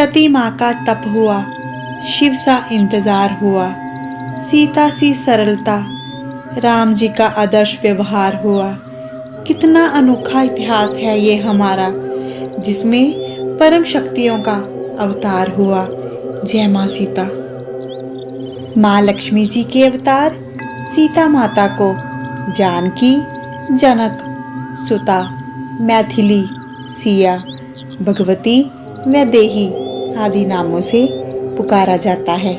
सती माँ का तप हुआ, शिव सा इंतजार हुआ, सीता सी सरलता, राम जी का आदर्श व्यवहार हुआ। कितना अनोखा इतिहास है ये हमारा, जिसमें परम शक्तियों का अवतार हुआ। जय माँ सीता। माँ लक्ष्मी जी के अवतार सीता माता को जानकी, जनक, सुता, मैथिली, सिया, भगवती, वैदेही आदि नामों से पुकारा जाता है।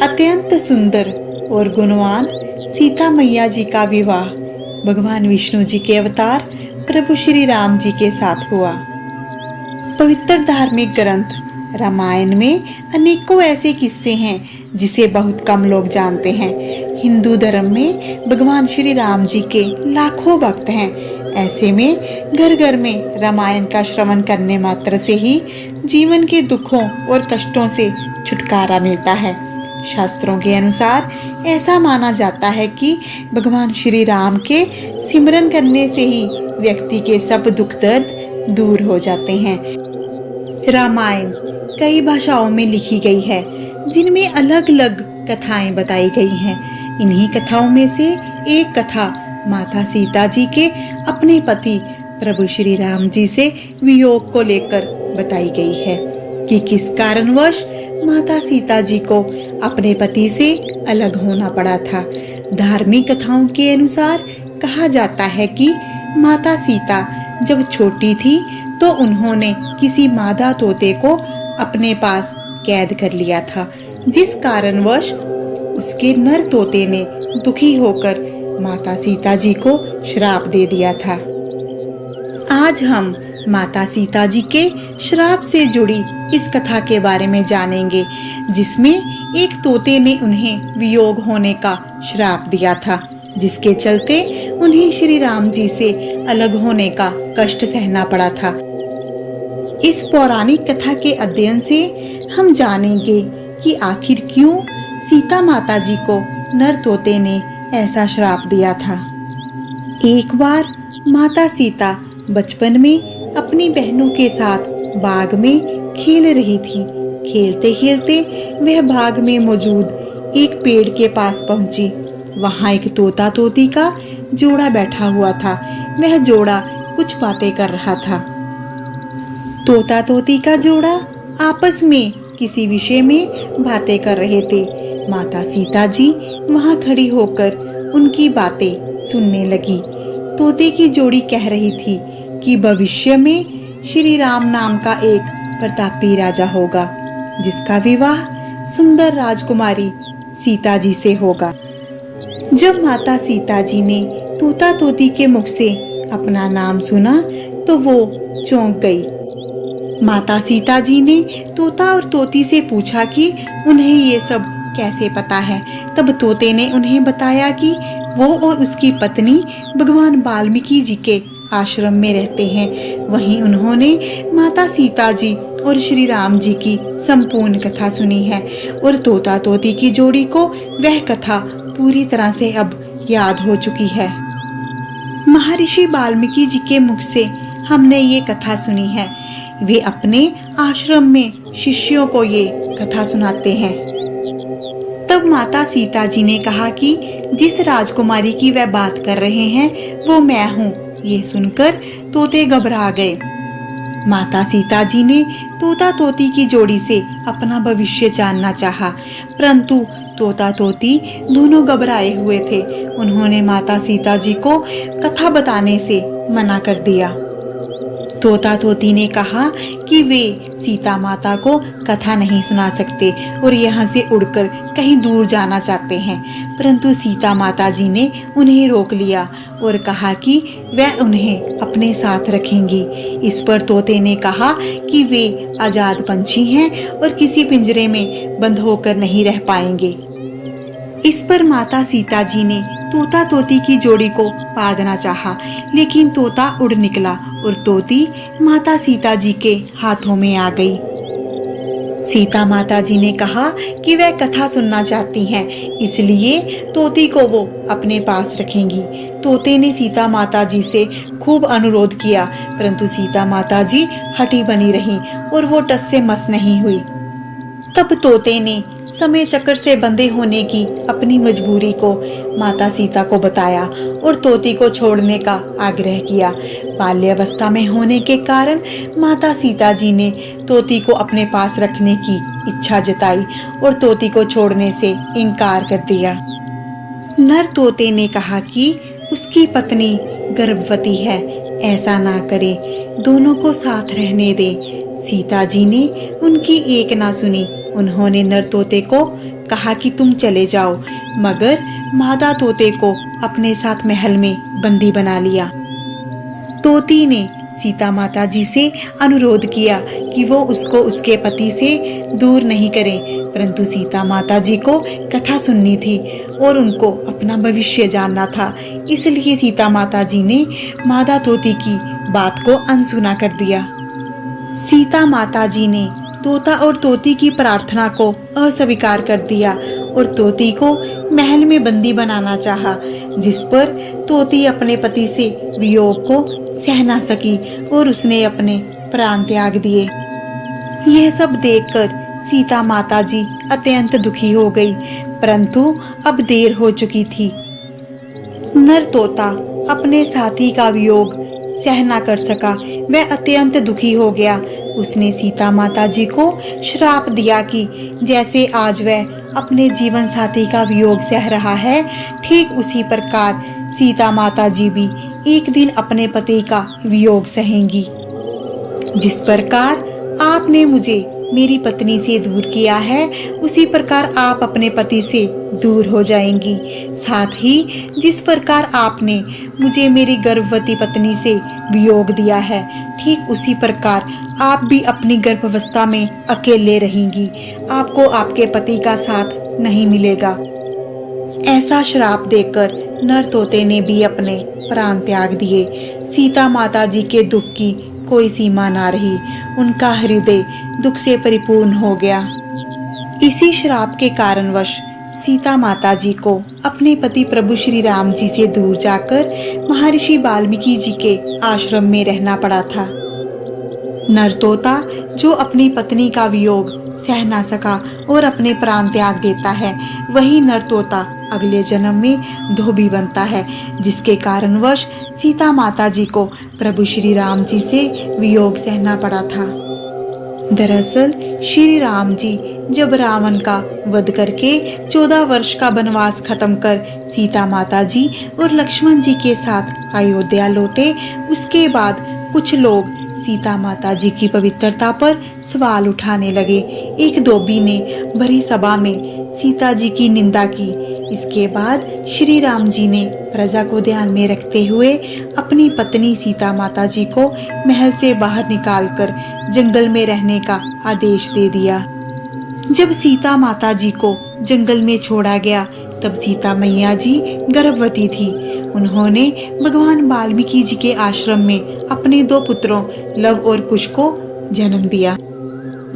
अत्यंत सुंदर और गुणवान सीता मैया जी का विवाह भगवान विष्णु जी के अवतार प्रभु श्री राम जी के साथ हुआ। पवित्र धार्मिक ग्रंथ रामायण में अनेकों ऐसे किस्से हैं जिसे बहुत कम लोग जानते हैं। हिंदू धर्म में भगवान श्री राम जी के लाखों भक्त हैं। ऐसे में घर घर में रामायण का श्रवण करने मात्र से ही जीवन के दुखों और कष्टों से छुटकारा मिलता है। शास्त्रों के अनुसार ऐसा माना जाता है कि भगवान श्री राम के सिमरन करने से ही व्यक्ति के सब दुख दर्द दूर हो जाते हैं। रामायण कई भाषाओं में लिखी गई है, जिनमें अलग अलग कथाएं बताई गई हैं। इन्हीं कथाओं में से एक कथा माता सीता जी के अपने पति प्रभु श्री राम जी से वियोग को लेकर बताई गई है कि किस कारणवश माता सीता जी को अपने पति से अलग होना पड़ा था। धार्मिक कथाओं के अनुसार कहा जाता है कि माता सीता जब छोटी थी तो उन्होंने किसी मादा तोते को अपने पास कैद कर लिया था, जिस कारणवश उसके नर तोते ने दुखी होकर माता सीता जी को श्राप दे दिया था। आज हम माता सीता जी के श्राप से जुड़ी इस कथा के बारे में जानेंगे, जिसमें एक तोते ने उन्हें वियोग होने का श्राप दिया था, जिसके चलते उन्हें श्री राम जी से अलग होने का कष्ट सहना पड़ा था। इस पौराणिक कथा के अध्ययन से हम जानेंगे कि आखिर क्यों सीता माता जी को नर तोते ने ऐसा श्राप दिया था। एक बार माता सीता बचपन में अपनी बहनों के साथ बाग में खेल रही थी। खेलते खेलते वह बाग में मौजूद एक पेड़ के पास पहुंची। वहां एक तोता तोती का जोड़ा बैठा हुआ था। वह जोड़ा कुछ बातें कर रहा था। तोता तोती का जोड़ा आपस में किसी विषय में बातें कर रहे थे। माता सीता जी वहां खड़ी होकर उनकी बातें सुनने लगी। तोते की जोड़ी कह रही थी कि भविष्य में श्री राम नाम का एक प्रतापी राजा होगा, जिसका विवाह सुंदर राजकुमारी सीता जी से होगा। जब माता सीता जी ने तोता तोती के मुख से अपना नाम सुना तो वो चौंक गई। माता सीता जी ने तोता और तोती से पूछा कि उन्हें ये सब कैसे पता है। तब तोते ने उन्हें बताया कि वो और उसकी पत्नी भगवान वाल्मीकि जी के आश्रम में रहते हैं। वहीं उन्होंने माता सीता जी और श्री राम जी की संपूर्ण कथा सुनी है और तोता तोती की जोड़ी को वह कथा पूरी तरह से अब याद हो चुकी है। महर्षि वाल्मीकि जी के मुख से हमने ये कथा सुनी है। वे अपने आश्रम में शिष्यों को ये कथा सुनाते हैं। तब माता सीता जी ने कहा कि जिस राजकुमारी की वह बात कर रहे हैं वो मैं हूँ। ये सुनकर तोते घबरा गए। माता सीता जी ने तोता तोती की जोड़ी से अपना भविष्य जानना चाहा, परंतु तोता तोती दोनों घबराए हुए थे। उन्होंने माता सीता जी को कथा बताने से मना कर दिया। तोता तोती ने कहा कि वे सीता माता को कथा नहीं सुना सकते और यहाँ से उड़कर कहीं दूर जाना चाहते हैं, परंतु सीता माता जी ने उन्हें रोक लिया और कहा कि वह उन्हें अपने साथ रखेंगी। इस पर तोते ने कहा कि वे आजाद पंछी हैं और किसी पिंजरे में बंद होकर नहीं रह पाएंगे। इस पर माता सीता जी ने तोता तोती की जोड़ी को बांधना चाहा, लेकिन तोता उड़ निकला और तोती माता सीता जी के हाथों में आ गई। सीता माता जी ने कहा कि वह कथा सुनना चाहती हैं, इसलिए तोती को वो अपने पास रखेंगी। तोते ने सीता माता जी से खूब अनुरोध किया, परंतु सीता माता जी हठी बनी रहीं और वो टस से मस नहीं हुई। तब तोते ने समय चक्र से बंधे होने की अपनी मजबूरी को माता सीता को बताया और तोती को छोड़ने का आग्रह किया। बाल्यावस्था में होने के कारण माता सीता जी ने तोती को अपने पास रखने की इच्छा जताई और तोती को छोड़ने से इनकार कर दिया। नर तोते ने कहा कि उसकी पत्नी गर्भवती है, ऐसा ना करे, दोनों को साथ रहने दे। सीता जी ने उनकी एक ना सुनी। उन्होंने नर तोते को कहा कि तुम चले जाओ, मगर मादा तोते को अपने साथ महल में बंदी बना लिया। तोती ने सीता माता जी से अनुरोध किया कि वो उसको उसके पति से दूर नहीं करें, परंतु सीता माता जी को कथा सुननी थी और उनको अपना भविष्य जानना था, इसलिए सीता माता जी ने मादा तोती की बात को अनसुना कर दिया। सीता माता जी ने तोता और तोती की प्रार्थना को अस्वीकार कर दिया और तोती को महल में बंदी बनाना चाहा, जिस पर तोती अपने पति से वियोग को सह ना सकी और उसने अपने प्राण त्याग दिए। यह सब देखकर सीता माता जी अत्यंत दुखी हो गई, परंतु अब देर हो चुकी थी। नर तोता अपने साथी का वियोग सह ना कर सका, वह अत्यंत दुखी हो गया। उसने सीता माता जी को श्राप दिया कि जैसे आज वह अपने जीवन साथी का वियोग सह रहा है, ठीक उसी प्रकार सीता माता जी भी एक दिन अपने पति का वियोग सहेंगी। जिस प्रकार आपने मुझे मेरी पत्नी से दूर किया है, उसी प्रकार आप अपने पति से दूर हो जाएंगी। साथ ही जिस प्रकार आपने मुझे मेरी गर्भवती पत्नी से वियोग दिया है, ठीक उसी प्रकार आप भी अपनी गर्भावस्था में अकेले रहेंगी। आपको आपके पति का साथ नहीं मिलेगा। ऐसा श्राप देकर नर तोते ने भी अपने प्राण त्याग दिए। सीता माता जी के दुख की कोई सीमा ना रही, उनका हृदय दुख से परिपूर्ण हो गया। इसी श्राप के कारणवश सीता माता जी को अपने पति प्रभु श्री राम जी से दूर जाकर महर्षि वाल्मीकि जी के आश्रम में रहना पड़ा था। नर तोता जो अपनी पत्नी का वियोग सह ना सका और अपने प्राण त्याग देता है, वही नर तोता अगले जन्म में धोबी बनता है, जिसके कारणवश सीता माता जी को प्रभु श्री राम जी से वियोग सहना पड़ा था। दरअसल श्री राम जी जब रावण का वध करके 14 वर्ष का वनवास खत्म कर सीता माता जी और लक्ष्मण जी के साथ अयोध्या लौटे, उसके बाद कुछ लोग सीता माता जी की पवित्रता पर सवाल उठाने लगे। एक धोबी ने भरी सभा में सीता जी की निंदा की। इसके बाद श्री राम जी ने प्रजा को ध्यान में रखते हुए अपनी पत्नी सीता माता जी को महल से बाहर निकालकर जंगल में रहने का आदेश दे दिया। जब सीता माता जी को जंगल में छोड़ा गया, तब सीता मैया जी गर्भवती थी। उन्होंने भगवान वाल्मीकि जी के आश्रम में अपने 2 पुत्रों लव और कुश को जन्म दिया।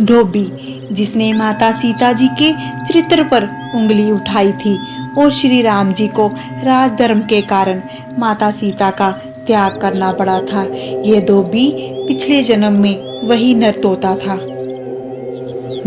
धोबी जिसने माता सीता जी के चरित्र पर उंगली उठाई थी और श्री राम जी को राजधर्म के कारण माता सीता का त्याग करना पड़ा था, यह धोबी पिछले जन्म में वही नर तोता था।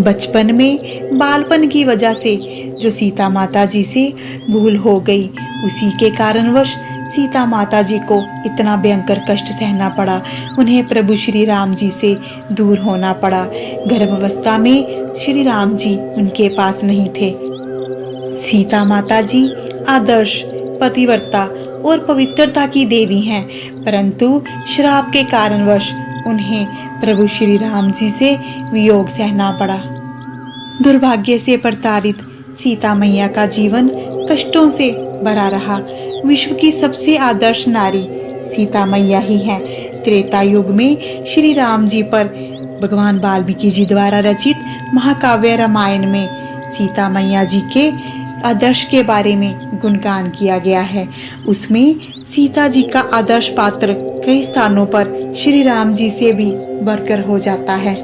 बचपन में बालपन की वजह से जो सीता माता जी से भूल हो गई, उसी के कारणवश सीता माता जी को इतना भयंकर कष्ट सहना पड़ा। उन्हें प्रभु श्री राम जी से दूर होना पड़ा। गर्भावस्था में श्री राम जी उनके पास नहीं थे। सीता माता जी आदर्श, पतिव्रता और पवित्रता की देवी हैं, परंतु श्राप के कारणवश उन्हें प्रभु श्री राम जी से वियोग सहना पड़ा। दुर्भाग्य से प्रताड़ित सीता मैया का जीवन कष्टों से भरा रहा। विश्व की सबसे आदर्श नारी सीता मैया ही है। त्रेता युग में श्री राम जी पर भगवान वाल्मीकि जी द्वारा रचित महाकाव्य रामायण में सीता मैया जी के आदर्श के बारे में गुणगान किया गया है। उसमें सीता जी का आदर्श पात्र कई स्थानों पर श्री राम जी से भी बढ़कर हो जाता है।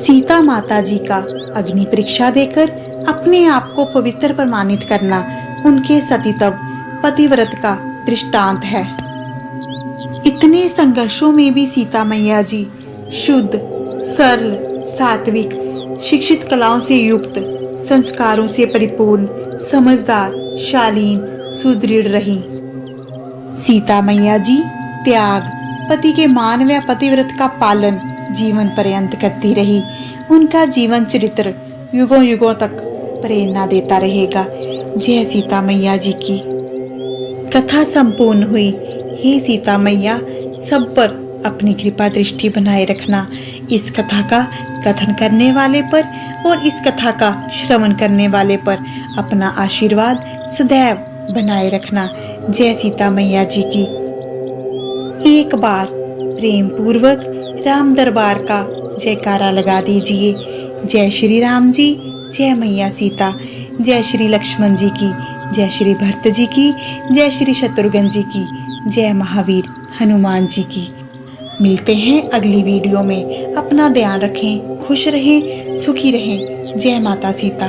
सीता माता जी का अग्नि परीक्षा देकर अपने आप को पवित्र प्रमाणित करना उनके सतीत्व पतिव्रत का दृष्टांत है। इतने संघर्षों में भी सीता मैया जी शुद्ध, सरल, सात्विक, शिक्षित कलाओं से युक्त, संस्कारों से परिपूर्ण, समझदार, शालीन, सुदृढ़ रही। सीता मैया जी त्याग, पति के मान व पतिव्रत का पालन जीवन पर्यंत करती रही। उनका जीवन चरित्र युगों युगों तक प्रेरणा देता रहेगा। जय सीता मैया जी की। कथा संपूर्ण हुई। हे सीता मैया, सब पर अपनी कृपा दृष्टि बनाए रखना। इस कथा का कथन करने वाले पर और इस कथा का श्रवण करने वाले पर अपना आशीर्वाद सदैव बनाए रखना। जय सीता मैया जी की। एक बार प्रेम पूर्वक राम दरबार का जयकारा लगा दीजिए। जय श्री राम जी, जय मैया सीता, जय श्री लक्ष्मण जी की, जय श्री भरत जी की, जय श्री शत्रुघ्न जी की, जय महावीर हनुमान जी की। मिलते हैं अगली वीडियो में। अपना ध्यान रखें, खुश रहें, सुखी रहें। जय माता सीता।